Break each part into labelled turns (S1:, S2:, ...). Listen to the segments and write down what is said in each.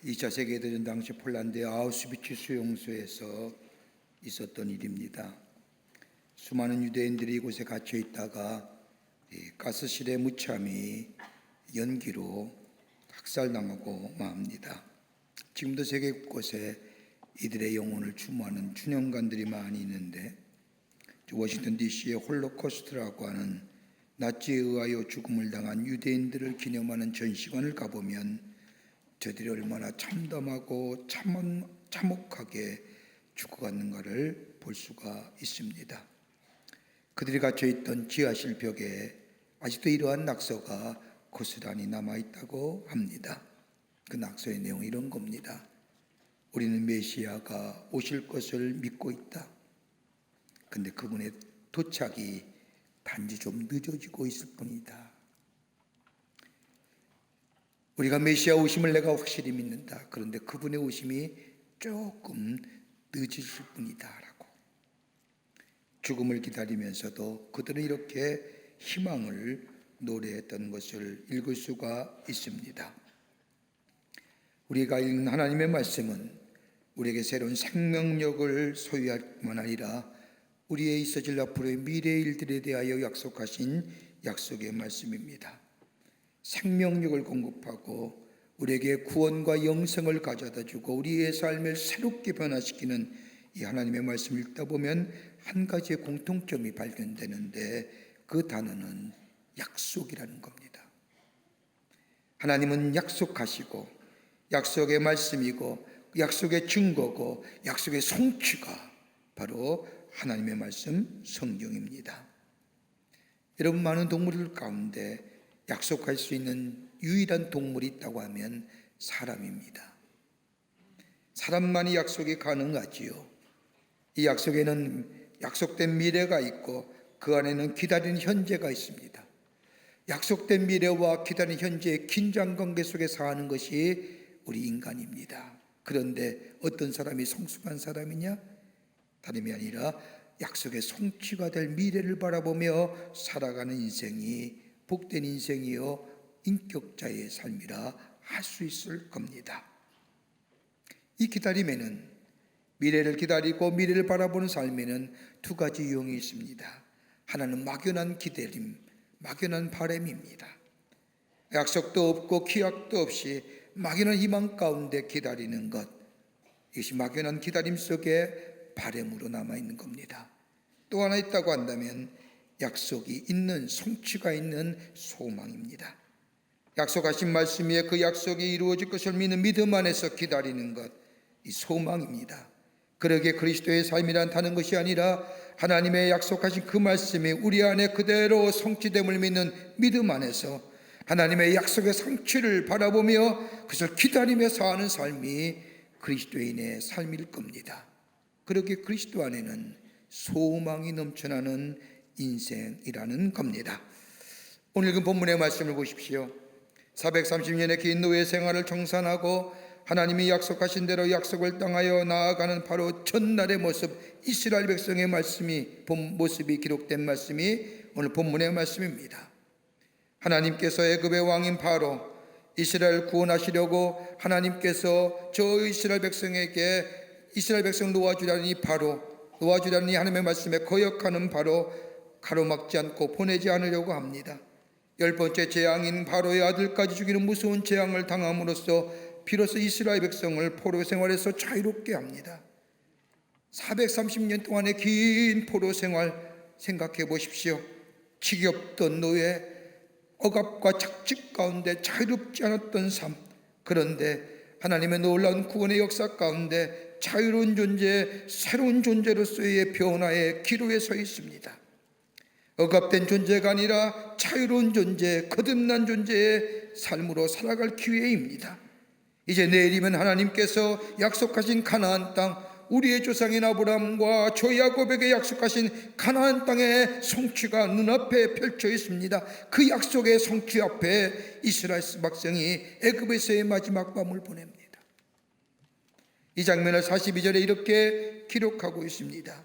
S1: 2차 세계대전 당시 폴란드의 아우슈비츠 수용소에서 있었던 일입니다. 수많은 유대인들이 이곳에 갇혀 있다가 가스실에 무참히 연기로 학살당하고 맙니다. 지금도 세계 곳곳에 이들의 영혼을 추모하는 추념관들이 많이 있는데, 워싱턴 DC의 홀로코스트라고 하는 나치에 의하여 죽음을 당한 유대인들을 기념하는 전시관을 가보면 저들이 얼마나 참담하고 참혹하게 죽어갔는가를 볼 수가 있습니다. 그들이 갇혀있던 지하실 벽에 아직도 이러한 낙서가 고스란히 남아있다고 합니다. 그 낙서의 내용은 이런 겁니다. 우리는 메시아가 오실 것을 믿고 있다. 근데 그분의 도착이 단지 좀 늦어지고 있을 뿐이다. 우리가 메시아 오심을 내가 확실히 믿는다. 그런데 그분의 오심이 조금 늦으실 뿐이다 라고. 죽음을 기다리면서도 그들은 이렇게 희망을 노래했던 것을 읽을 수가 있습니다. 우리가 읽는 하나님의 말씀은 우리에게 새로운 생명력을 소유할 뿐만 아니라 우리의 있어질 앞으로의 미래의 일들에 대하여 약속하신 약속의 말씀입니다. 생명력을 공급하고 우리에게 구원과 영생을 가져다주고 우리의 삶을 새롭게 변화시키는 이 하나님의 말씀을 읽다 보면 한 가지의 공통점이 발견되는데, 그 단어는 약속이라는 겁니다. 하나님은 약속하시고 약속의 말씀이고 약속의 증거고 약속의 성취가 바로 하나님의 말씀 성경입니다. 여러분, 많은 동물들 가운데 약속할 수 있는 유일한 동물이 있다고 하면 사람입니다. 사람만이 약속이 가능하지요. 이 약속에는 약속된 미래가 있고 그 안에는 기다리는 현재가 있습니다. 약속된 미래와 기다리는 현재의 긴장관계 속에 사는 것이 우리 인간입니다. 그런데 어떤 사람이 성숙한 사람이냐? 다름이 아니라 약속의 성취가 될 미래를 바라보며 살아가는 인생이 복된 인생이요 인격자의 삶이라 할 수 있을 겁니다. 이 기다림에는, 미래를 기다리고 미래를 바라보는 삶에는 두 가지 유형이 있습니다. 하나는 막연한 기다림, 막연한 바람입니다. 약속도 없고 기약도 없이 막연한 희망 가운데 기다리는 것, 이것이 막연한 기다림 속에 바람으로 남아있는 겁니다. 또 하나 있다고 한다면 약속이 있는, 성취가 있는 소망입니다. 약속하신 말씀 위에 그 약속이 이루어질 것을 믿는 믿음 안에서 기다리는 것, 이 소망입니다. 그러기에 그리스도의 삶이란 다른 것이 아니라 하나님의 약속하신 그 말씀이 우리 안에 그대로 성취됨을 믿는 믿음 안에서 하나님의 약속의 성취를 바라보며 그것을 기다리며 사는 삶이 그리스도인의 삶일 겁니다. 그렇게 그리스도 안에는 소망이 넘쳐나는 인생이라는 겁니다. 오늘 그 본문의 말씀을 보십시오. 430년의 긴 노예 생활을 청산하고 하나님이 약속하신 대로 약속을 땅하여 나아가는 바로 첫날의 모습, 이스라엘 백성의 모습이 기록된 말씀이 오늘 본문의 말씀입니다. 하나님께서 애굽의 왕인 바로 이스라엘 구원하시려고 하나님께서 저 이스라엘 백성에게 이스라엘 백성 놓아주라니 하나님의 말씀에 거역하는 바로 가로막지 않고 보내지 않으려고 합니다. 10번째 재앙인 바로의 아들까지 죽이는 무서운 재앙을 당함으로써 비로소 이스라엘 백성을 포로 생활에서 자유롭게 합니다. 430년 동안의 긴 포로 생활 생각해 보십시오. 지겹던 노예, 억압과 착취 가운데 자유롭지 않았던 삶, 그런데 하나님의 놀라운 구원의 역사 가운데 자유로운 존재, 새로운 존재로서의 변화의 기로에 서 있습니다. 억압된 존재가 아니라 자유로운 존재, 거듭난 존재의 삶으로 살아갈 기회입니다. 이제 내일이면 하나님께서 약속하신 가나안 땅, 우리의 조상인 아브라함과 저 야곱에게 약속하신 가나안 땅의 성취가 눈앞에 펼쳐 있습니다. 그 약속의 성취 앞에 이스라엘 백성이 애굽에서의 마지막 밤을 보냅니다. 이 장면을 42절에 이렇게 기록하고 있습니다.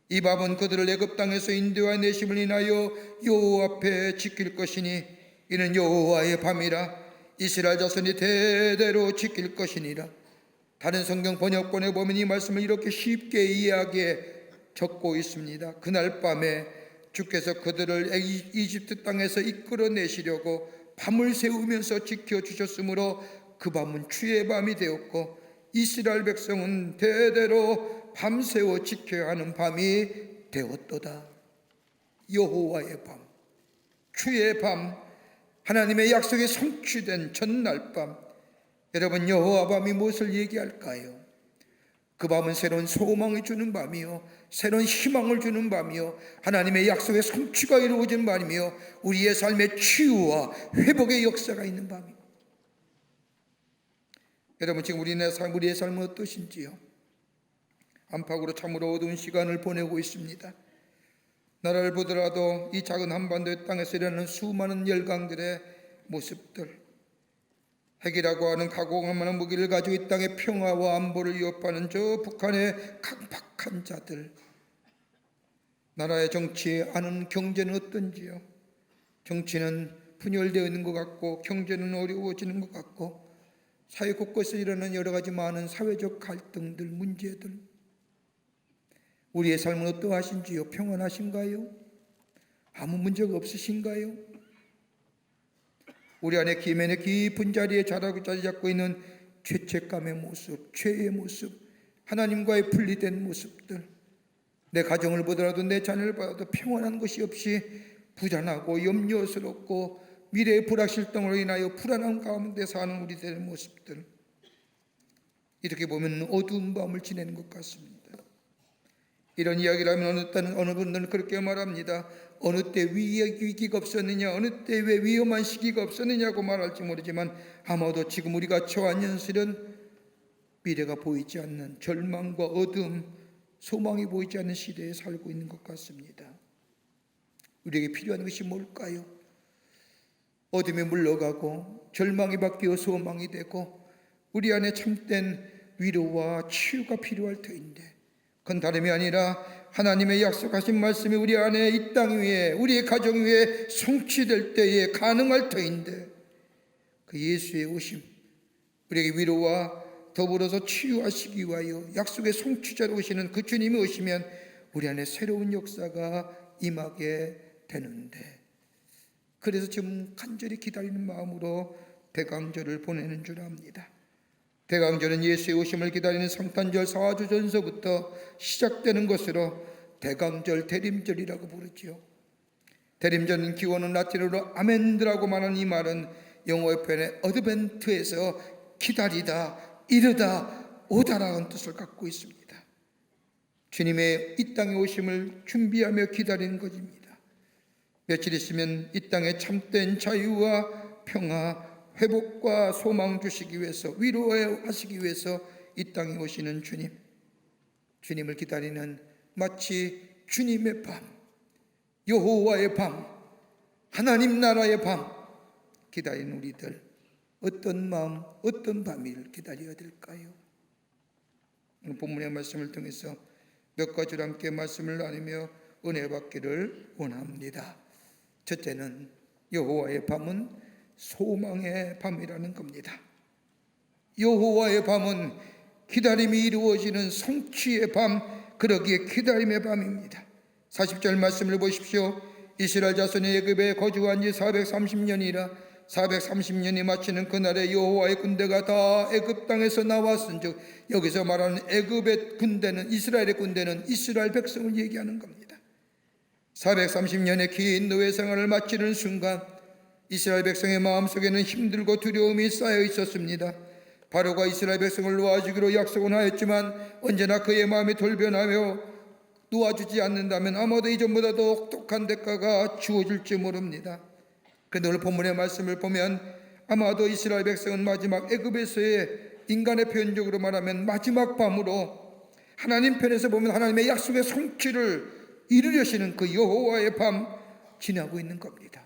S1: 이 밤은 그들을 애굽 땅에서 인도와 내심을 인하여 여호와 앞에 지킬 것이니 이는 여호와의 밤이라. 이스라엘 자손이 대대로 지킬 것이니라. 다른 성경 번역본에 보면 이 말씀을 이렇게 쉽게 이해하게 적고 있습니다. 그날 밤에 주께서 그들을 이집트 땅에서 이끌어내시려고 밤을 새우면서 지켜주셨으므로 그 밤은 주의 밤이 되었고 이스라엘 백성은 대대로 밤새워 지켜야 하는 밤이 되었도다. 여호와의 밤, 주의 밤, 하나님의 약속이 성취된 전날 밤. 여러분, 여호와 밤이 무엇을 얘기할까요? 그 밤은 새로운 소망을 주는 밤이요, 새로운 희망을 주는 밤이요, 하나님의 약속의 성취가 이루어진 밤이며 우리의 삶의 치유와 회복의 역사가 있는 밤입니다. 여러분, 지금 우리의 삶은 어떠신지요? 안팎으로 참으로 어두운 시간을 보내고 있습니다. 나라를 보더라도 이 작은 한반도의 땅에서 일어나는 수많은 열강들의 모습들, 핵이라고 하는 가공할 만한 무기를 가지고 이 땅의 평화와 안보를 위협하는 저 북한의 강박한 자들, 나라의 정치에 아는 경제는 어떤지요? 정치는 분열되어 있는 것 같고 경제는 어려워지는 것 같고 사회 곳곳에 일어나는 여러 가지 많은 사회적 갈등들, 문제들, 우리의 삶은 어떠하신지요? 평안하신가요? 아무 문제가 없으신가요? 우리 안에 기면의 깊은 자리에 자리 잡고 있는 죄책감의 모습, 죄의 모습, 하나님과의 분리된 모습들, 내 가정을 보더라도 내 자녀를 봐도 평안한 것이 없이 부잔하고 염려스럽고 미래의 불확실성으로 인하여 불안한 가운데 사는 우리들의 모습들, 이렇게 보면 어두운 밤을 지내는 것 같습니다. 이런 이야기를 하면 어느 분들은 그렇게 말합니다. 어느 때 위기가 없었느냐, 어느 때 왜 위험한 시기가 없었느냐고 말할지 모르지만 아마도 지금 우리가 처한 현실은 미래가 보이지 않는 절망과 어둠, 소망이 보이지 않는 시대에 살고 있는 것 같습니다. 우리에게 필요한 것이 뭘까요? 어둠이 물러가고 절망이 바뀌어 소망이 되고 우리 안에 참된 위로와 치유가 필요할 터인데, 그건 다름이 아니라 하나님의 약속하신 말씀이 우리 안에 이 땅 위에, 우리의 가정 위에 성취될 때에 가능할 터인데, 그 예수의 오심, 우리에게 위로와 더불어서 치유하시기 위하여 약속의 성취자로 오시는 그 주님이 오시면 우리 안에 새로운 역사가 임하게 되는데, 그래서 지금 간절히 기다리는 마음으로 대강절을 보내는 줄 압니다. 대강절은 예수의 오심을 기다리는 성탄절 4주 전서부터 시작되는 것으로 대강절, 대림절이라고 부르지요. 대림절은 기원은 라틴어로 아멘드라고 말하는 이 말은 영어의 표현의 어드벤트에서 기다리다, 이르다, 오다라는 뜻을 갖고 있습니다. 주님의 이 땅에 오심을 준비하며 기다리는 것입니다. 며칠 있으면 이 땅에 참된 자유와 평화, 회복과 소망 주시기 위해서, 위로하시기 위해서 이 땅에 오시는 주님, 주님을 기다리는 마치 주님의 밤, 여호와의 밤, 하나님 나라의 밤 기다리는 우리들, 어떤 마음, 어떤 밤을 기다려야 될까요? 오늘 본문의 말씀을 통해서 몇 가지로 함께 말씀을 나누며 은혜 받기를 원합니다. 첫째는 여호와의 밤은 소망의 밤이라는 겁니다. 여호와의 밤은 기다림이 이루어지는 성취의 밤, 그러기에 기다림의 밤입니다. 40절 말씀을 보십시오. 이스라엘 자손이 애굽에 거주한 지 430년이라 430년이 마치는 그날에 여호와의 군대가 다 애굽 땅에서 나왔은즉, 여기서 말하는 애굽의 군대는, 이스라엘의 군대는 이스라엘 백성을 얘기하는 겁니다. 430년의 긴 노예 생활을 마치는 순간 이스라엘 백성의 마음속에는 힘들고 두려움이 쌓여 있었습니다. 바로가 이스라엘 백성을 놓아주기로 약속은 하였지만 언제나 그의 마음이 돌변하며 놓아주지 않는다면 아마도 이전보다 더 혹독한 대가가 주어질지 모릅니다. 그런데 오늘 본문의 말씀을 보면 아마도 이스라엘 백성은 마지막 애굽에서의, 인간의 표현적으로 말하면 마지막 밤으로, 하나님 편에서 보면 하나님의 약속의 성취를 이루려시는 그 여호와의 밤 지나고 있는 겁니다.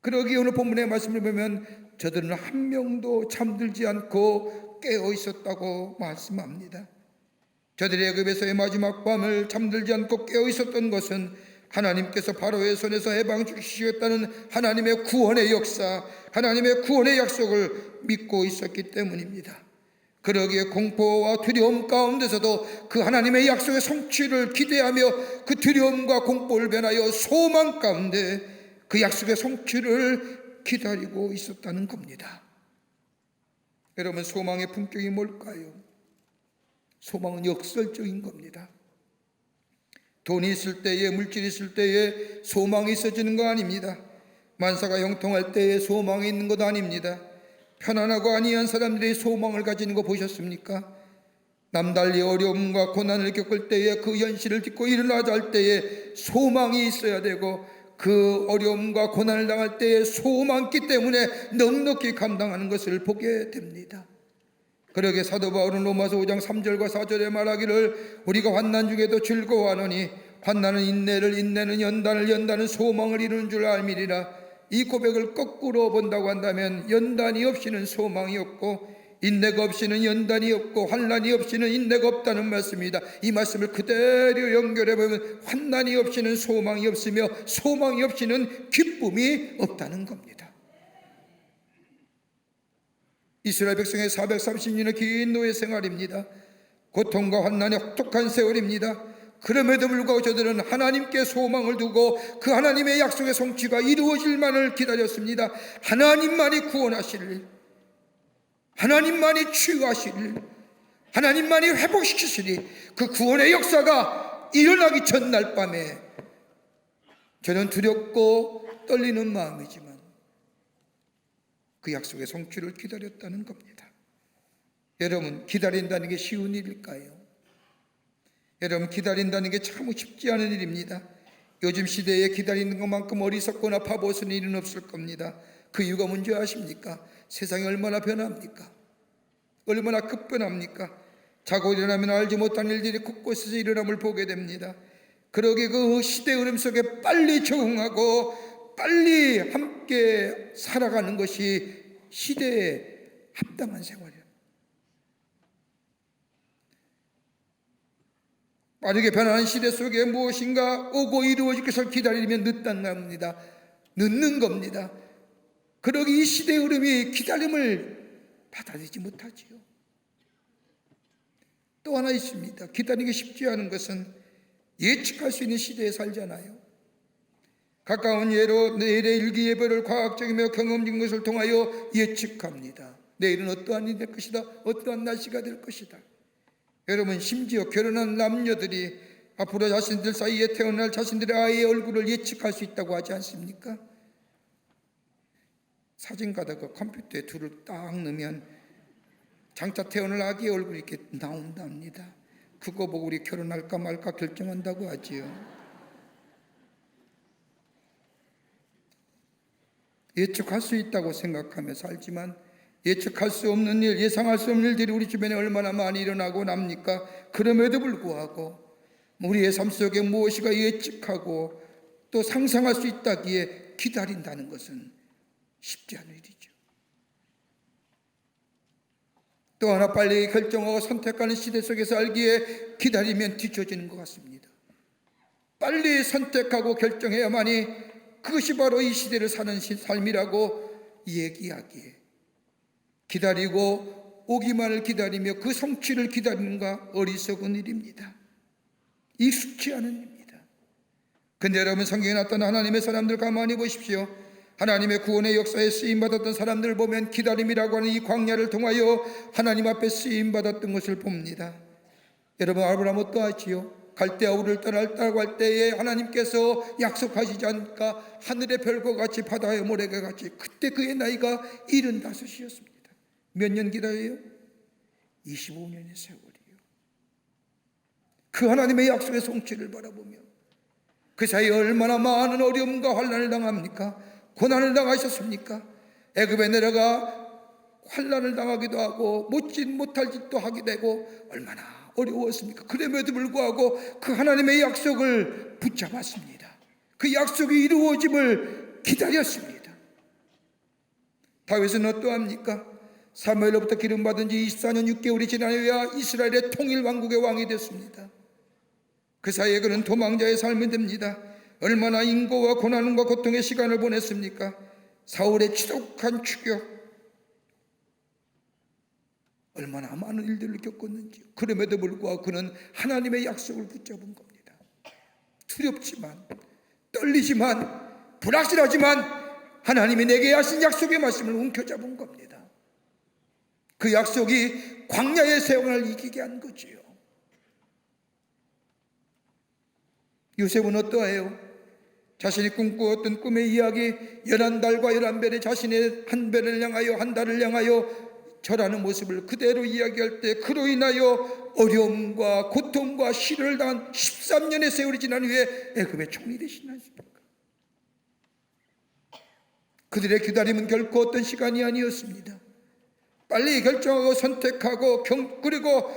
S1: 그러기에 오늘 본문의 말씀을 보면 저들은 한 명도 잠들지 않고 깨어 있었다고 말씀합니다. 저들이 애굽에서의 마지막 밤을 잠들지 않고 깨어 있었던 것은 하나님께서 바로의 손에서 해방시키시겠다는 하나님의 구원의 역사, 하나님의 구원의 약속을 믿고 있었기 때문입니다. 그러기에 공포와 두려움 가운데서도 그 하나님의 약속의 성취를 기대하며 그 두려움과 공포를 변하여 소망 가운데 그 약속의 성취를 기다리고 있었다는 겁니다. 여러분, 소망의 품격이 뭘까요? 소망은 역설적인 겁니다. 돈이 있을 때에, 물질이 있을 때에 소망이 있어지는 거 아닙니다. 만사가 형통할 때에 소망이 있는 것도 아닙니다. 편안하고 안이한 사람들이 소망을 가지는 거 보셨습니까? 남달리 어려움과 고난을 겪을 때에 그 현실을 딛고 일어나자 할 때에 소망이 있어야 되고, 그 어려움과 고난을 당할 때에 소망기 때문에 넉넉히 감당하는 것을 보게 됩니다. 그러게 사도 바울은 로마서 5장 3절과 4절에 말하기를 우리가 환난 중에도 즐거워하노니 환난은 인내를, 인내는 연단을, 연단은 소망을 이루는 줄 알미리라. 이 고백을 거꾸로 본다고 한다면 연단이 없이는 소망이 없고 인내가 없이는 연단이 없고 환난이 없이는 인내가 없다는 말씀입니다. 이 말씀을 그대로 연결해 보면 환난이 없이는 소망이 없으며 소망이 없이는 기쁨이 없다는 겁니다. 이스라엘 백성의 430년의 긴 노예 생활입니다. 고통과 환난의 혹독한 세월입니다. 그럼에도 불구하고 저들은 하나님께 소망을 두고 그 하나님의 약속의 성취가 이루어질만을 기다렸습니다. 하나님만이 구원하시리를, 하나님만이 치유하시리를, 하나님만이 회복시키시리. 그 구원의 역사가 일어나기 전날 밤에 저는 두렵고 떨리는 마음이지만 그 약속의 성취를 기다렸다는 겁니다. 여러분, 기다린다는 게 쉬운 일일까요? 여러분, 기다린다는 게 참 쉽지 않은 일입니다. 요즘 시대에 기다리는 것만큼 어리석거나 바보스러운 일은 없을 겁니다. 그 이유가 뭔지 아십니까? 세상이 얼마나 변합니까? 얼마나 급변합니까? 자고 일어나면 알지 못한 일들이 곳곳에서 일어남을 보게 됩니다. 그러기에 그 시대 흐름 속에 빨리 적응하고 빨리 함께 살아가는 것이 시대에 합당한 생활이에요. 빠르게 변하는 시대 속에 무엇인가 오고 이루어질 것을 기다리면 늦다는 겁니다. 늦는 겁니다. 그러기 이 시대의 흐름이 기다림을 받아들이지 못하지요. 또 하나 있습니다. 기다리기 쉽지 않은 것은 예측할 수 있는 시대에 살잖아요. 가까운 예로 내일의 일기예보를 과학적이며 경험적인 것을 통하여 예측합니다. 내일은 어떠한 일이 될 것이다, 어떠한 날씨가 될 것이다. 여러분, 심지어 결혼한 남녀들이 앞으로 자신들 사이에 태어날 자신들의 아이의 얼굴을 예측할 수 있다고 하지 않습니까? 사진 가다가 컴퓨터에 둘을 딱 넣으면 장차 태어날 아기의 얼굴이 이렇게 나온답니다. 그거 보고 우리 결혼할까 말까 결정한다고 하지요. 예측할 수 있다고 생각하며 살지만 예측할 수 없는 일, 예상할 수 없는 일들이 우리 주변에 얼마나 많이 일어나고 납니까? 그럼에도 불구하고 우리의 삶 속에 무엇이가 예측하고 또 상상할 수 있다기에 기다린다는 것은 쉽지 않은 일이죠. 또 하나, 빨리 결정하고 선택하는 시대 속에서 알기에 기다리면 뒤처지는 것 같습니다. 빨리 선택하고 결정해야만이 그것이 바로 이 시대를 사는 삶이라고 얘기하기에 기다리고 오기만을 기다리며 그 성취를 기다리는가 어리석은 일입니다. 익숙치 않은 일입니다. 근데 여러분, 성경에 나타난 하나님의 사람들 가만히 보십시오. 하나님의 구원의 역사에 쓰임받았던 사람들을 보면 기다림이라고 하는 이 광야를 통하여 하나님 앞에 쓰임받았던 것을 봅니다. 여러분, 아브라함 어떠하지요? 갈대아 우르를 떠나려고 할 때에 하나님께서 약속하시지 않을까? 하늘의 별과 같이 바다의 모래가 같이. 그때 그의 나이가 75이었습니다. 몇 년 기다려요? 25년의 세월이요. 그 하나님의 약속의 성취를 바라보며 그 사이에 얼마나 많은 어려움과 환난을 당합니까? 고난을 당하셨습니까? 애굽에 내려가 환난을 당하기도 하고 못할 짓도 하게 되고 얼마나 어려웠습니까? 그럼에도 불구하고 그 하나님의 약속을 붙잡았습니다. 그 약속이 이루어짐을 기다렸습니다. 다윗은 어떠합니까? 사무엘로부터 기름받은 지 24년 6개월이 지나야 이스라엘의 통일 왕국의 왕이 됐습니다. 그 사이에 그는 도망자의 삶이 됩니다. 얼마나 인고와 고난과 고통의 시간을 보냈습니까? 사울의 지독한 추격, 얼마나 많은 일들을 겪었는지. 그럼에도 불구하고 그는 하나님의 약속을 붙잡은 겁니다. 두렵지만, 떨리지만, 불확실하지만 하나님이 내게 하신 약속의 말씀을 움켜잡은 겁니다. 그 약속이 광야의 세월을 이기게 한 거지요. 요셉은 어떠해요? 자신이 꿈꾸었던 꿈의 이야기, 11달과 11별의 자신의 한 별을 향하여, 한 달을 향하여 절하는 모습을 그대로 이야기할 때, 그로 인하여 어려움과 고통과 시련을 당한 13년의 세월이 지난 후에 애굽의 총리 되시지 않습니까? 그들의 기다림은 결코 어떤 시간이 아니었습니다. 빨리 결정하고 선택하고 그리고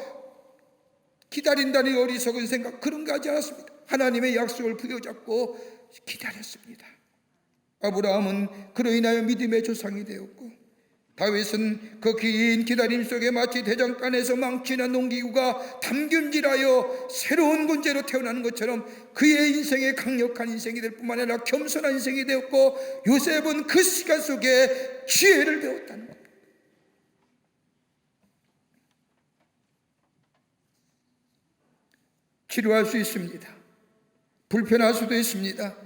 S1: 기다린다는 어리석은 생각, 그런 거 하지 않았습니다. 하나님의 약속을 부여잡고 기다렸습니다. 아브라함은 그로 인하여 믿음의 조상이 되었고, 다윗은 그 긴 기다림 속에 마치 대장간에서 망치나 농기구가 담균질하여 새로운 군제로 태어나는 것처럼 그의 인생의 강력한 인생이 될 뿐만 아니라 겸손한 인생이 되었고, 요셉은 그 시간 속에 지혜를 배웠다는 겁니다. 치료할 수 있습니다. 불편할 수도 있습니다.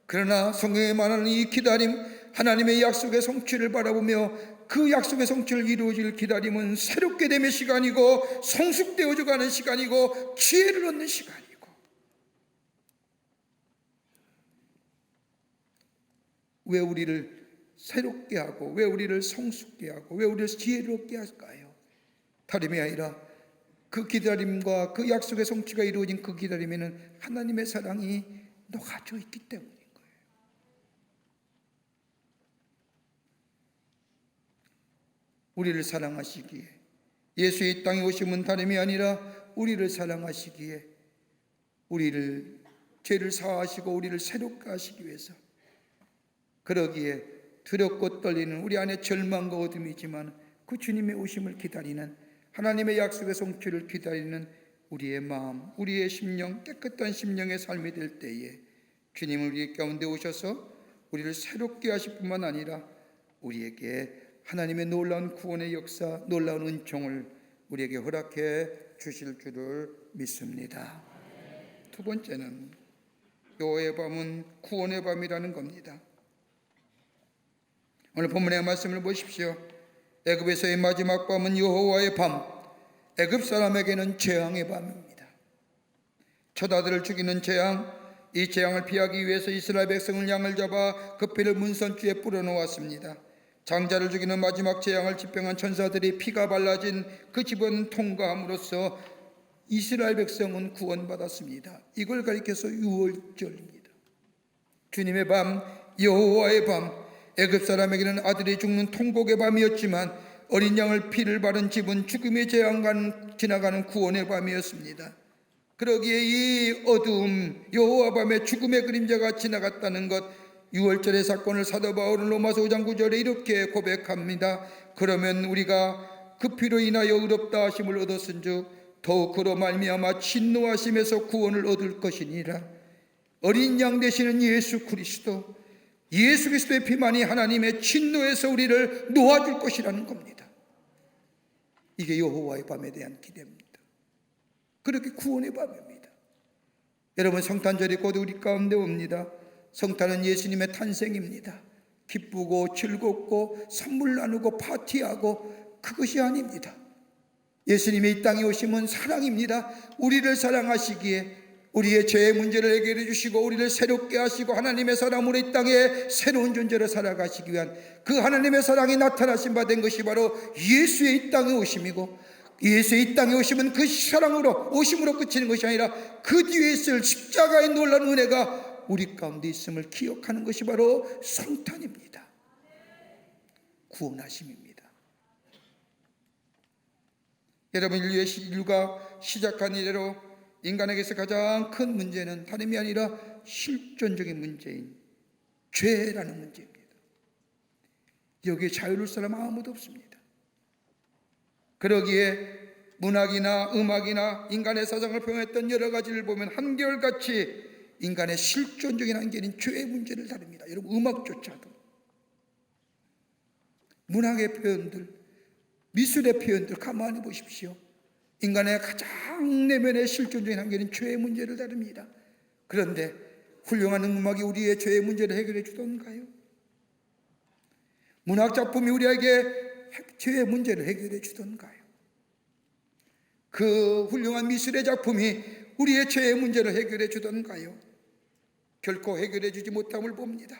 S1: 그러나 성경에 말하는 이 기다림, 하나님의 약속의 성취를 바라보며 그 약속의 성취를 이루어질 기다림은 새롭게 됨의 시간이고, 성숙되어져 가는 시간이고, 지혜를 얻는 시간이고, 왜 우리를 새롭게 하고, 왜 우리를 성숙게 하고, 왜 우리를 지혜를 얻게 할까요? 다름이 아니라 그 기다림과 그 약속의 성취가 이루어진 그 기다림에는 하나님의 사랑이 녹아져 있기 때문인 거예요. 우리를 사랑하시기에, 예수의 이 땅에 오심은 다름이 아니라 우리를 사랑하시기에, 우리를 죄를 사하시고 우리를 새롭게 하시기 위해서, 그러기에 두렵고 떨리는 우리 안에 절망과 어둠이지만 그 주님의 오심을 기다리는, 하나님의 약속의 성취를 기다리는 우리의 마음, 우리의 심령, 깨끗한 심령의 삶이 될 때에 주님은 우리 가운데 오셔서 우리를 새롭게 하실 뿐만 아니라 우리에게 하나님의 놀라운 구원의 역사, 놀라운 은총을 우리에게 허락해 주실 줄을 믿습니다. 두 번째는 여호와의 밤은 구원의 밤이라는 겁니다. 오늘 본문의 말씀을 보십시오. 애굽에서의 마지막 밤은 여호와의 밤, 애굽 사람에게는 재앙의 밤입니다. 첫 아들을 죽이는 재앙, 이 재앙을 피하기 위해서 이스라엘 백성을 양을 잡아 그 피를 문선주에 뿌려놓았습니다. 장자를 죽이는 마지막 재앙을 집행한 천사들이 피가 발라진 그 집은 통과함으로써 이스라엘 백성은 구원받았습니다. 이걸 가리켜서 유월절입니다. 주님의 밤, 여호와의 밤, 애굽 사람에게는 아들이 죽는 통곡의 밤이었지만 어린 양을 피를 바른 집은 죽음의 재앙과 지나가는 구원의 밤이었습니다. 그러기에 이 어두움, 여호와 밤에 죽음의 그림자가 지나갔다는 것, 유월절의 사건을 사도 바울은 로마서 5장 9절에 이렇게 고백합니다. 그러면 우리가 그 피로 인하여 의롭다 하심을 얻었은즉 더욱 그로 말미암아 진노하심에서 구원을 얻을 것이니라. 어린 양 되시는 예수 그리스도의 피만이 하나님의 진노에서 우리를 놓아줄 것이라는 겁니다. 이게 여호와의 밤에 대한 기대입니다. 그렇게 구원의 밤입니다. 여러분, 성탄절이 곧 우리 가운데 옵니다. 성탄은 예수님의 탄생입니다. 기쁘고 즐겁고 선물 나누고 파티하고 그것이 아닙니다. 예수님이 이 땅에 오심은 사랑입니다. 우리를 사랑하시기에 우리의 죄의 문제를 해결해 주시고 우리를 새롭게 하시고 하나님의 사랑으로 이 땅에 새로운 존재로 살아가시기 위한 그 하나님의 사랑이 나타나신 바 된 것이 바로 예수의 이 땅에 오심이고, 예수의 이 땅에 오심은 그 사랑으로 오심으로 그치는 것이 아니라 그 뒤에 있을 십자가의 놀라운 은혜가 우리 가운데 있음을 기억하는 것이 바로 성탄입니다. 구원하심입니다. 여러분, 인류가 시작한 이래로 인간에게서 가장 큰 문제는 다름이 아니라 실존적인 문제인 죄라는 문제입니다. 여기에 자유로울 사람 아무도 없습니다. 그러기에 문학이나 음악이나 인간의 사상을 표현했던 여러 가지를 보면 한결같이 인간의 실존적인 한계는 죄의 문제를 다룹니다. 여러분, 음악조차도, 문학의 표현들, 미술의 표현들 가만히 보십시오. 인간의 가장 내면의 실존적인 한계는 죄의 문제를 다룹니다. 그런데 훌륭한 음악이 우리의 죄의 문제를 해결해 주던가요? 문학작품이 우리에게 죄의 문제를 해결해 주던가요? 그 훌륭한 미술의 작품이 우리의 죄의 문제를 해결해 주던가요? 결코 해결해 주지 못함을 봅니다.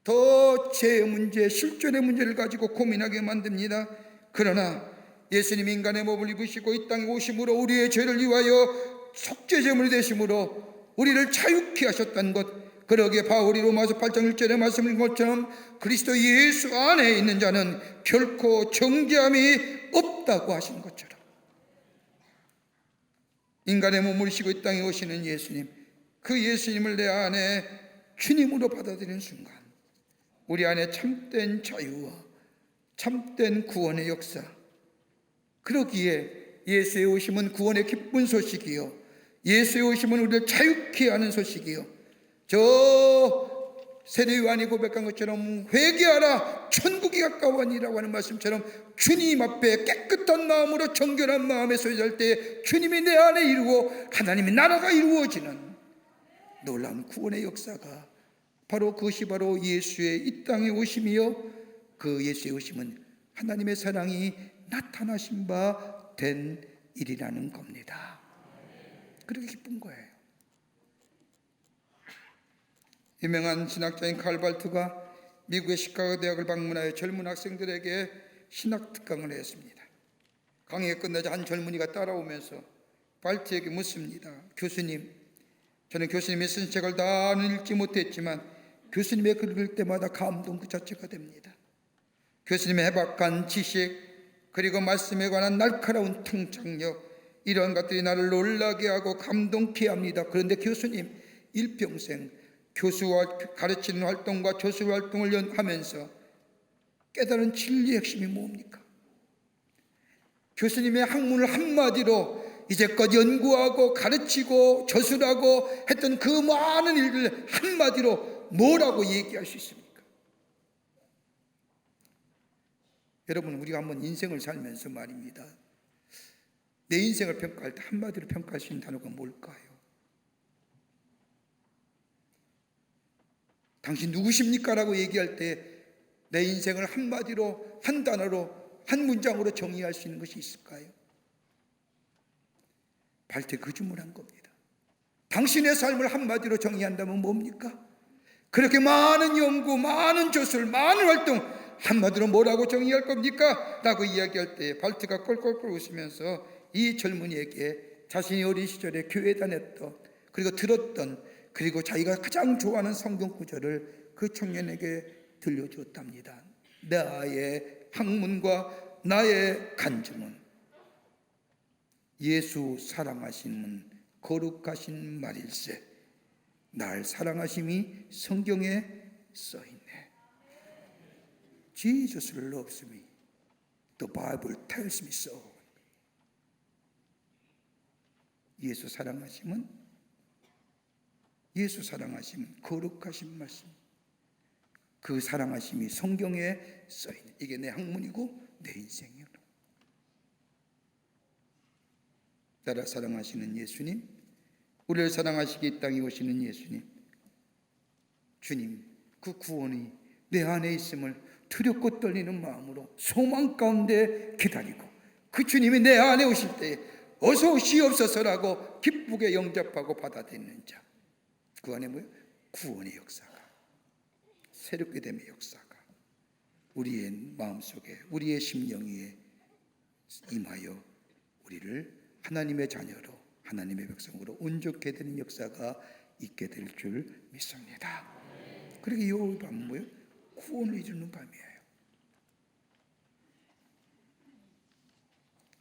S1: 더 죄의 문제, 실존의 문제를 가지고 고민하게 만듭니다. 그러나 예수님이 인간의 몸을 입으시고 이 땅에 오심으로 우리의 죄를 위하여 속죄제물이 되심으로 우리를 자유케 하셨다는 것, 그러기에 바울이 로마서 8장 1절에 말씀드린 것처럼 그리스도 예수 안에 있는 자는 결코 정죄함이 없다고 하신 것처럼, 인간의 몸을 입으시고 이 땅에 오시는 예수님, 그 예수님을 내 안에 주님으로 받아들이는 순간 우리 안에 참된 자유와 참된 구원의 역사, 그러기에 예수의 오심은 구원의 기쁜 소식이요, 예수의 오심은 우리를 자유케 하는 소식이요, 저 세례 요한이 고백한 것처럼 회개하라 천국이 가까워니라고 하는 말씀처럼 주님 앞에 깨끗한 마음으로 정결한 마음에 소유할 때 주님이 내 안에 이루고 하나님의 나라가 이루어지는 놀라운 구원의 역사가 바로 그것이 바로 예수의 이 땅에 오심이요, 그 예수의 오심은 하나님의 사랑이 나타나신 바 된 일이라는 겁니다. 그렇게 기쁜 거예요. 유명한 신학자인 칼 발트가 미국의 시카고 대학을 방문하여 젊은 학생들에게 신학 특강을 했습니다. 강의가 끝나자 한 젊은이가 따라오면서 발트에게 묻습니다. 교수님, 저는 교수님의 쓴 책을 다 읽지 못했지만 교수님의 글을 읽을 때마다 감동 그 자체가 됩니다. 교수님의 해박한 지식, 그리고 말씀에 관한 날카로운 통찰력, 이런 것들이 나를 놀라게 하고 감동케 합니다. 그런데 교수님, 일평생 교수와 가르치는 활동과 교수 활동을 하면서 깨달은 진리의 핵심이 뭡니까? 교수님의 학문을 한마디로 이제껏 연구하고 가르치고 저술하고 했던 그 많은 일을 한마디로 뭐라고 얘기할 수 있습니까? 여러분, 우리가 한번 인생을 살면서 말입니다, 내 인생을 평가할 때 한마디로 평가할 수 있는 단어가 뭘까요? 당신 누구십니까? 라고 얘기할 때 내 인생을 한마디로, 한 단어로, 한 문장으로 정의할 수 있는 것이 있을까요? 발트 그 주문한 겁니다. 당신의 삶을 한마디로 정의한다면 뭡니까? 그렇게 많은 연구, 많은 저술, 많은 활동, 한마디로 뭐라고 정의할 겁니까? 라고 이야기할 때 발트가 껄껄껄 웃으면서 이 젊은이에게 자신이 어린 시절에 교회 다녔던, 그리고 들었던, 그리고 자기가 가장 좋아하는 성경 구절을 그 청년에게 들려주었답니다. 나의 학문과 나의 간증은 예수 사랑하심은 거룩하신 말일세, 날 사랑하심이 성경에 써있네. Jesus loves me. The Bible tells me so. 예수 사랑하심은 거룩하신 말씀, 그 사랑하심이 성경에 써있는, 이게 내 학문이고 내 인생이요. 나를 사랑하시는 예수님, 우리를 사랑하시기 이 땅에 오시는 예수님, 주님, 그 구원이 내 안에 있음을 두렵고 떨리는 마음으로 소망 가운데 기다리고, 그 주님이 내 안에 오실 때 어서 오시옵소서라고 기쁘게 영접하고 받아들이는 자, 그 안에 뭐예요? 구원의 역사가, 새롭게 됨의 역사가 우리의 마음속에, 우리의 심령 위에 임하여 우리를 하나님의 자녀로, 하나님의 백성으로 온전케 되는 역사가 있게 될 줄 믿습니다. 그리고 이 밤은 뭐예요? 구원을 이루는 밤이에요.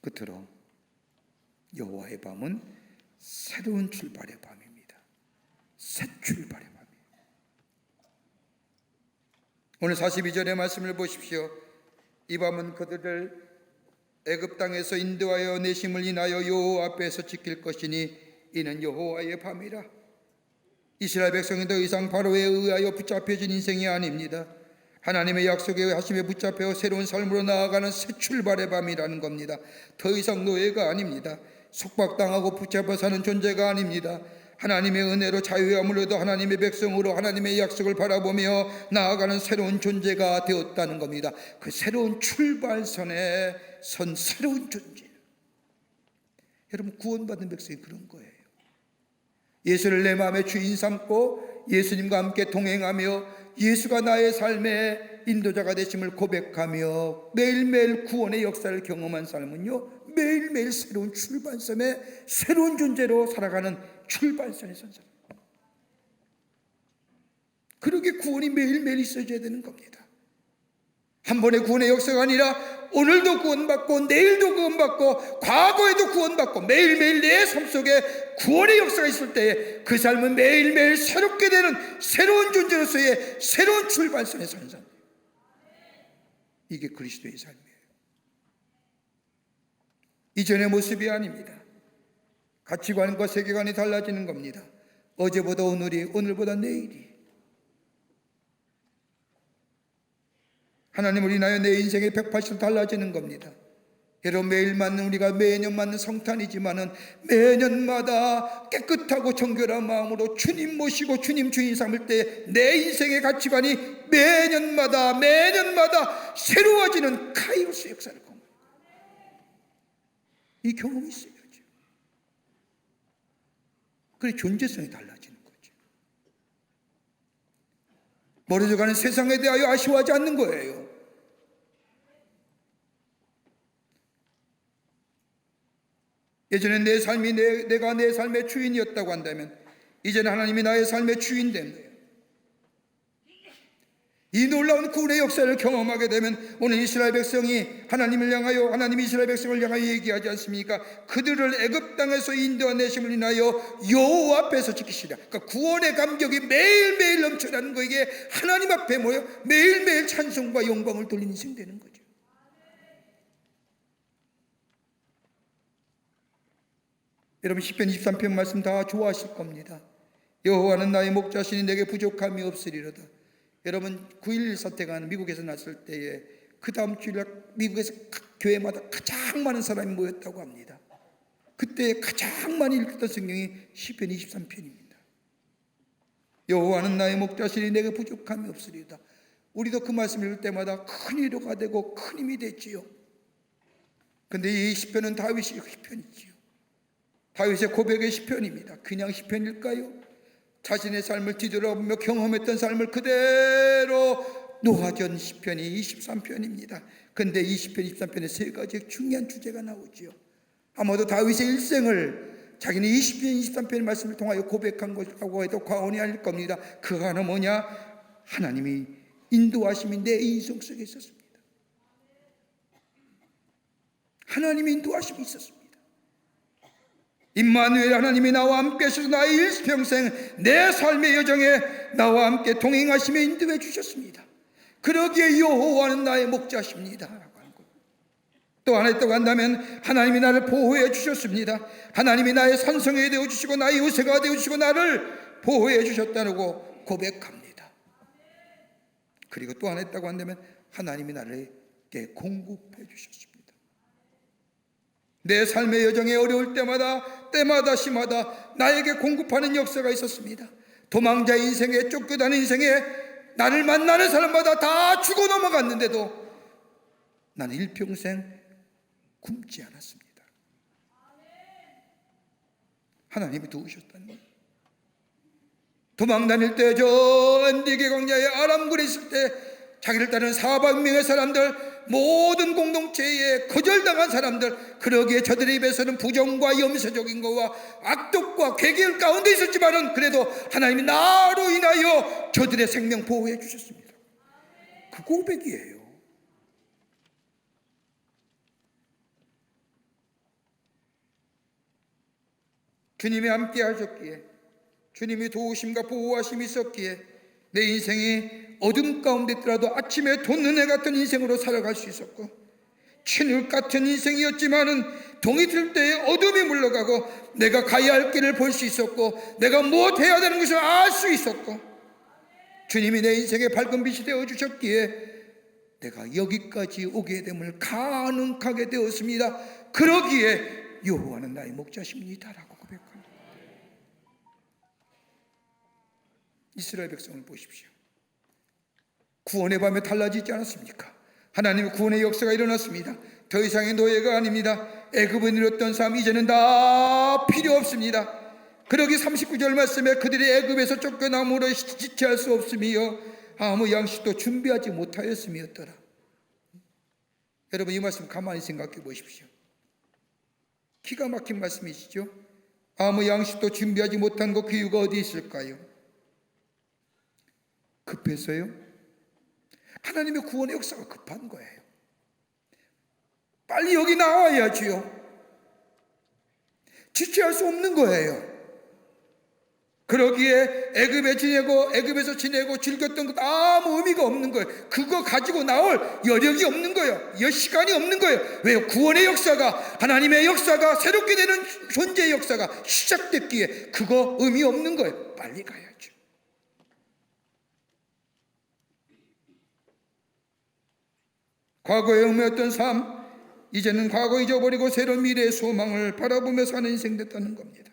S1: 끝으로 여호와의 밤은 새로운 출발의 밤입니다. 새 출발의 밤이에요. 오늘 42절의 말씀을 보십시오. 이 밤은 그들을 애굽 땅에서 인도하여 내심을 인하여 여호와 앞에서 지킬 것이니 이는 여호와의 밤이라. 이스라엘 백성이 더 이상 바로에 의하여 붙잡혀진 인생이 아닙니다. 하나님의 약속에 하심에 붙잡혀 새로운 삶으로 나아가는 새 출발의 밤이라는 겁니다. 더 이상 노예가 아닙니다. 속박당하고 붙잡아 사는 존재가 아닙니다. 하나님의 은혜로 자유함으로도 하나님의 백성으로 하나님의 약속을 바라보며 나아가는 새로운 존재가 되었다는 겁니다. 그 새로운 출발선에 선 새로운 존재. 여러분, 구원받은 백성이 그런 거예요. 예수를 내 마음의 주인 삼고 예수님과 함께 동행하며 예수가 나의 삶의 인도자가 되심을 고백하며 매일매일 구원의 역사를 경험한 삶은요, 매일매일 새로운 출발선에 새로운 존재로 살아가는 출발선에 선 사람. 그러게 구원이 매일매일 있어져야 되는 겁니다. 한 번의 구원의 역사가 아니라 오늘도 구원받고 내일도 구원받고 과거에도 구원받고 매일매일 내 삶 속에 구원의 역사가 있을 때에 그 삶은 매일매일 새롭게 되는 새로운 존재로서의 새로운 출발선에 서는 삶. 이게 그리스도의 삶이에요. 이전의 모습이 아닙니다. 가치관과 세계관이 달라지는 겁니다. 어제보다 오늘이, 오늘보다 내일이. 하나님을 인하여 내 인생이 180도 달라지는 겁니다. 여러분, 매일 맞는, 우리가 매년 맞는 성탄이지만은 매년마다 깨끗하고 정결한 마음으로 주님 모시고 주님 주인 삼을 때 내 인생의 가치관이 매년마다 새로워지는 카이로스 역사를 경험해요. 이 경험이 있어야죠. 그래 존재성이 달라지는 거죠. 멀어져가는 세상에 대하여 아쉬워하지 않는 거예요. 예전에 내 삶이 내가 내 삶의 주인이었다고 한다면 이제는 하나님이 나의 삶의 주인 된 거예요. 이 놀라운 구원의 역사를 경험하게 되면 오늘 이스라엘 백성이 하나님을 향하여, 하나님이 이스라엘 백성을 향하여 얘기하지 않습니까? 그들을 애굽 땅에서 인도하내심을 인하여 여호와 앞에서 지키시라. 그러니까 구원의 감격이 매일매일 넘쳐나는 거에게 하나님 앞에 모여 매일매일 찬송과 영광을 돌리는 인생 되는 거죠. 여러분, 시편 23편 말씀 다 좋아하실 겁니다. 여호와는 나의 목자시니 내게 부족함이 없으리로다. 여러분, 9.11 사태가 미국에서 났을 때에 그 다음 주일날 미국에서 각 교회마다 가장 많은 사람이 모였다고 합니다. 그때 가장 많이 읽었던 성경이 시편 23편입니다. 여호와는 나의 목자시니 내게 부족함이 없으리로다. 우리도 그 말씀 읽을 때마다 큰 위로가 되고 큰 힘이 됐지요. 그런데 이 시편은 다윗의 시편이지요. 다윗의 고백의 시편입니다. 그냥 시편일까요? 자신의 삶을 뒤돌아보며 경험했던 삶을 그대로 놓아준 시편이 23편입니다. 그런데 이 시편 23편에 세 가지 중요한 주제가 나오지요. 아마도 다윗의 일생을 자기는 이 시편 23편의 말씀을 통하여 고백한 것이라고 해도 과언이 아닐 겁니다. 그가 하나 뭐냐? 하나님이 인도하심이 내 인생 속에 있었습니다. 하나님의 인도하심이 있었습니다. 임마누엘, 하나님이 나와 함께 하셔서 나의 일평생 내 삶의 여정에 나와 함께 동행하시며 인도해 주셨습니다. 그러기에 여호와는 나의 목자십니다 라고 하는 것. 또 하나 있다고 한다면 하나님이 나를 보호해 주셨습니다. 하나님이 나의 산성이 되어주시고 나의 요새가 되어주시고 나를 보호해 주셨다고 고백합니다. 그리고 또 하나 있다고 한다면 하나님이 나에게 공급해 주셨습니다. 내 삶의 여정에 어려울 때마다 시마다 나에게 공급하는 역사가 있었습니다. 도망자 인생에, 쫓겨다니는 인생에 나를 만나는 사람마다 다 죽어 넘어갔는데도 나는 일평생 굶지 않았습니다. 하나님이 도우셨다는 거예요. 도망 다닐 때 저 엔디게 광야에 아람굴에 있을 때 자기를 따르는 400명의 사람들, 모든 공동체에 거절당한 사람들, 그러기에 저들의 입에서는 부정과 염세적인 것과 악독과 괴계의 가운데 있었지만은 그래도 하나님이 나로 인하여 저들의 생명 보호해 주셨습니다. 그 고백이에요. 주님이 함께 하셨기에, 주님이 도우심과 보호하심이 있었기에 내 인생이 어둠 가운데 있더라도 아침에 돋는 해 같은 인생으로 살아갈 수 있었고, 진흙 같은 인생이었지만은 동이 틀 때에 어둠이 물러가고 내가 가야 할 길을 볼 수 있었고 내가 무엇해야 되는 것을 알 수 있었고 주님이 내 인생의 밝은 빛이 되어 주셨기에 내가 여기까지 오게 됨을 가능하게 되었습니다. 그러기에 여호와는 나의 목자십니다라고 고백합니다. 이스라엘 백성을 보십시오. 구원의 밤에 달라지지 않았습니까? 하나님의 구원의 역사가 일어났습니다. 더 이상의 노예가 아닙니다. 애굽을 이뤘던 삶 이제는 다 필요 없습니다. 그러기 39절 말씀에 그들이 애굽에서 쫓겨남으로 지체할 수 없으며 아무 양식도 준비하지 못하였음이었더라. 여러분 이 말씀 가만히 생각해 보십시오. 기가 막힌 말씀이시죠? 아무 양식도 준비하지 못한 그 이유가 어디 있을까요? 급해서요? 하나님의 구원의 역사가 급한 거예요. 빨리 여기 나와야지요. 지체할 수 없는 거예요. 그러기에 애굽에서 지내고 즐겼던 것 아무 의미가 없는 거예요. 그거 가지고 나올 여력이 없는 거예요. 시간이 없는 거예요. 왜요? 구원의 역사가, 하나님의 역사가, 새롭게 되는 존재의 역사가 시작됐기에 그거 의미 없는 거예요. 빨리 가야죠. 과거에 흠이었던 삶, 이제는 과거 잊어버리고 새로운 미래의 소망을 바라보며 사는 인생 됐다는 겁니다.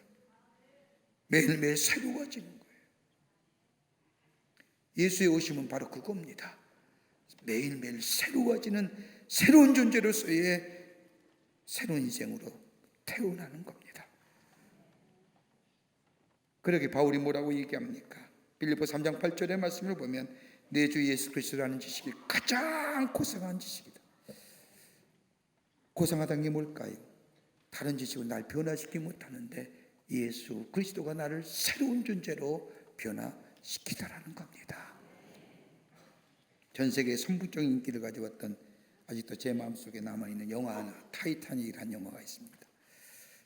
S1: 매일매일 새로워지는 거예요. 예수의 오심은 바로 그겁니다. 매일매일 새로워지는 새로운 존재로서의 새로운 인생으로 태어나는 겁니다. 그러게 바울이 뭐라고 얘기합니까? 빌립보 3장 8절의 말씀을 보면 내 주 예수 그리스도라는 지식이 가장 고상한 지식이다. 고상하다는 게 뭘까요? 다른 지식은 날 변화시키지 못하는데 예수 그리스도가 나를 새로운 존재로 변화시키다라는 겁니다. 전 세계에 선풍적인 인기를 가져왔던 아직도 제 마음속에 남아있는 영화 하나, 타이타닉이라는 영화가 있습니다.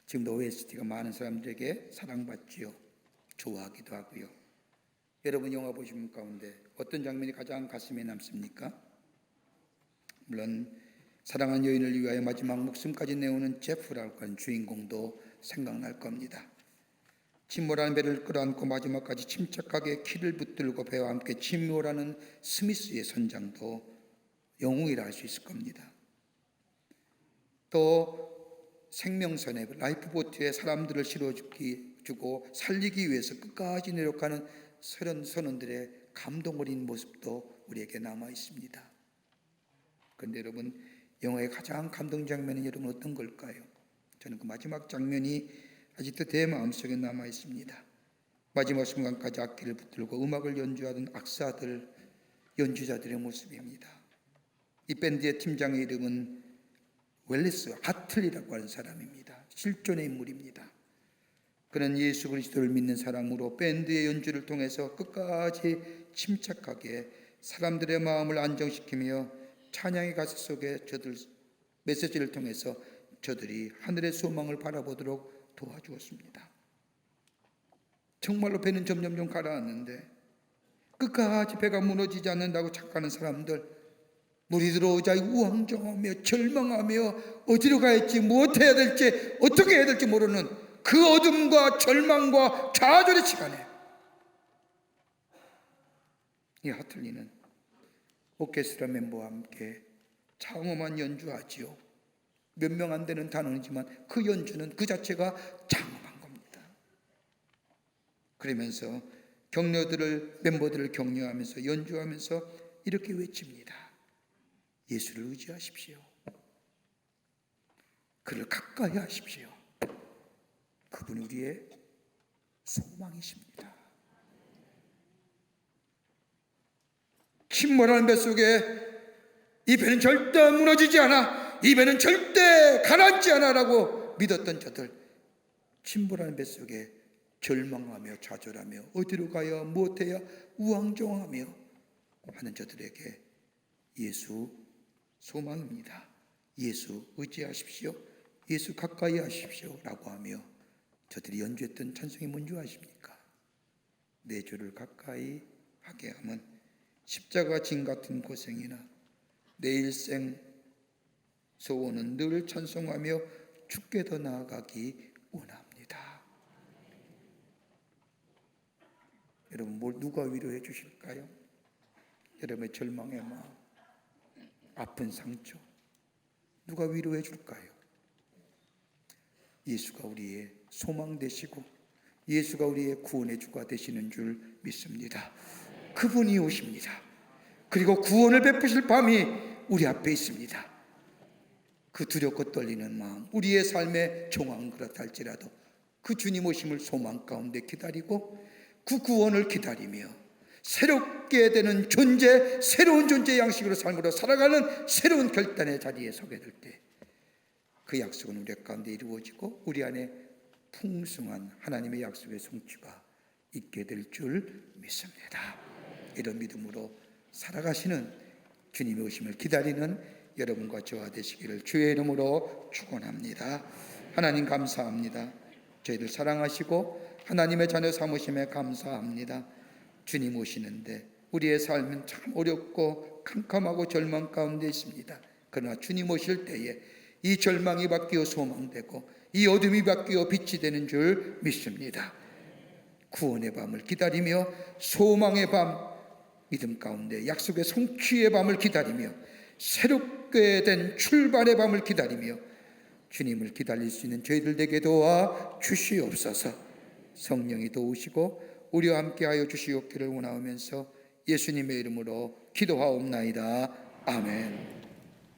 S1: 지금도 OST가 많은 사람들에게 사랑받지요. 좋아하기도 하고요. 여러분 영화 보시는 가운데 어떤 장면이 가장 가슴에 남습니까? 물론 사랑한 여인을 위하여 마지막 목숨까지 내오는 제프라고 하는 주인공도 생각날 겁니다. 침몰하는 배를 끌어안고 마지막까지 침착하게 키를 붙들고 배와 함께 침몰하는 스미스의 선장도 영웅이라 할 수 있을 겁니다. 또 생명선에 라이프보트에 사람들을 실어주고 살리기 위해서 끝까지 노력하는 선원들의 감동 어린 모습도 우리에게 남아 있습니다. 그런데 여러분 영화의 가장 감동 장면은 여러분 어떤 걸까요? 저는 그 마지막 장면이 아직도 제 마음속에 남아 있습니다. 마지막 순간까지 악기를 붙들고 음악을 연주하던 악사들, 연주자들의 모습입니다. 이 밴드의 팀장의 이름은 웰리스 하틀리라고 하는 사람입니다. 실존의 인물입니다. 그는 예수 그리스도를 믿는 사람으로 밴드의 연주를 통해서 끝까지 침착하게 사람들의 마음을 안정시키며 찬양의 가사 속에 메시지를 통해서 저들이 하늘의 소망을 바라보도록 도와주었습니다. 정말로 배는 점점 가라앉는데 끝까지 배가 무너지지 않는다고 착각하는 사람들, 물이 들어오자 우왕좌왕하며 절망하며 어디로 가야 할지 무엇해야 될지 어떻게 해야 될지 모르는 그 어둠과 절망과 좌절의 시간에 이 하틀리는 오케스트라 멤버와 함께 장엄한 연주하지요. 몇 명 안 되는 단원이지만 그 연주는 그 자체가 장엄한 겁니다. 그러면서 멤버들을 격려하면서 연주하면서 이렇게 외칩니다. 예수를 의지하십시오. 그를 가까이 하십시오. 그분이 우리의 소망이십니다. 침몰하는 배 속에 이 배는 절대 무너지지 않아, 이 배는 절대 가라앉지 않아 라고 믿었던 저들, 침몰하는 배 속에 절망하며 좌절하며 어디로 가야 무엇해야 우왕좌왕하며 하는 저들에게 예수 소망입니다. 예수 의지하십시오. 예수 가까이 하십시오 라고 하며 저들이 연주했던 찬송이 뭔지 아십니까? 내 주를 가까이 하게 하면 십자가 진 같은 고생이나 내 일생 소원은 늘 찬송하며 주께 더 나아가기 원합니다. 여러분, 누가 위로해 주실까요? 여러분의 절망의 마음, 아픈 상처, 누가 위로해 줄까요? 예수가 우리의 소망 되시고 예수가 우리의 구원의 주가 되시는 줄 믿습니다. 그분이 오십니다. 그리고 구원을 베푸실 밤이 우리 앞에 있습니다. 그 두렵고 떨리는 마음, 우리의 삶의 정황은 그렇다 할지라도 그 주님 오심을 소망 가운데 기다리고 그 구원을 기다리며 새롭게 되는 존재, 새로운 존재 양식으로 삶으로 살아가는 새로운 결단의 자리에 서게 될 때 그 약속은 우리 가운데 이루어지고 우리 안에 풍성한 하나님의 약속의 성취가 있게 될 줄 믿습니다. 이런 믿음으로 살아가시는 주님의 오심을 기다리는 여러분과 저와 되시기를 주의 이름으로 축원합니다. 하나님 감사합니다. 저희들 사랑하시고 하나님의 자녀 삼으심에 감사합니다. 주님 오시는데 우리의 삶은 참 어렵고 캄캄하고 절망 가운데 있습니다. 그러나 주님 오실 때에 이 절망이 바뀌어 소망되고 이 어둠이 바뀌어 빛이 되는 줄 믿습니다. 구원의 밤을 기다리며 소망의 밤, 믿음 가운데 약속의 성취의 밤을 기다리며 새롭게 된 출발의 밤을 기다리며 주님을 기다릴 수 있는 저희들 되게 도와 주시옵소서. 성령이 도우시고 우리와 함께하여 주시옵기를 원하오면서 예수님의 이름으로 기도하옵나이다. 아멘.